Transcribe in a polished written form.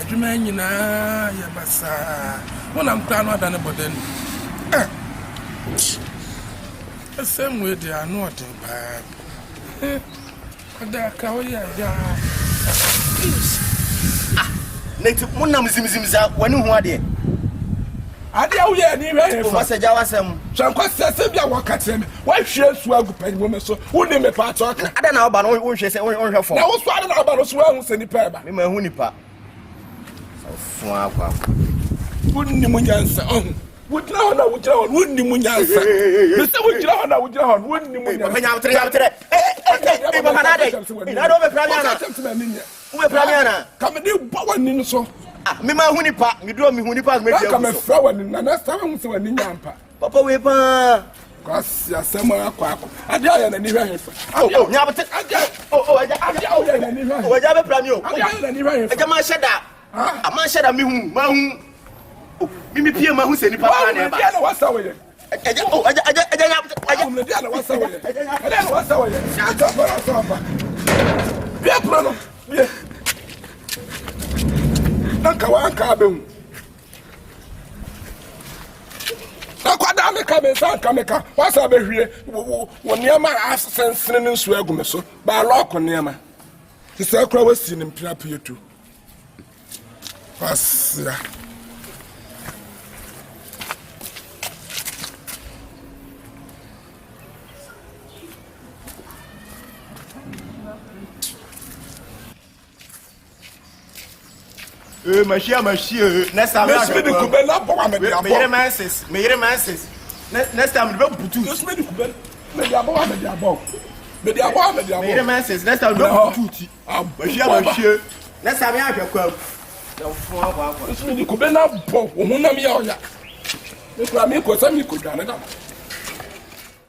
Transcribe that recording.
adwuma nyinaa yɛ basa wonam kra no ada ne bɔda no ɛsɛm wei de ano ɔden paa ɔda ka woyɛ ya neti monam zimzimza wani ho ade woyɛ ni hwɛ o masagya wasɛm hwɛ sɛ bia wɔka kyerɛ me woahwie su agu panyimu me so wone me pa atɔ ka ada na woba no wonhwɛ sɛ wonhwɛ fɔ na wo so ade na woba no so woahu sɛ nipa ɛba me ma hu nipa fo akwa wonni mu nyansa wogyina hɔ na wogyina hɔ wonni mu nyansa mesɛ wogyina hɔ na wogyina hɔ wonni mu nyansa papa nyamtere papa na de na do be pramiana wo be pramiana ka me de bɔ wani no so me ma hu nipa me do me hu nipa me dia ka me fra wani na na sa hu sɛ wani nyampa papa we pa kwasi asɛm akɔ ade ayɛ na ni hwɛ hefa nyamtere ade ayɛ na ni hwɛ o ja be pramio ade ayɛ na ni hwɛ hefa eja ma hyɛda ama hyɛda me hu ma hu mimi pie ma hu sɛ nipa pa na ba ade na wasa wo yɛ eja me dia na wasa wo yɛ ade na wasa wo yɛ ata para so apa bia pro no bia nanka wanka abehu akwada me ka me sanka me ka wasa behwie wo niama asensene ne nsu agu me so ba lock niama sisa kura wasi ne mpira pietu wasia machia next time me speed kubel na bo me dia bo me yere manses next time be butu me speed kubel me dia bo me dia bo me yere manses next time be butu ti machia next time ya hwe kwa na fo akwa me speed kubel na bo wo hunam ya oya me kura me ko sa me ko dwane da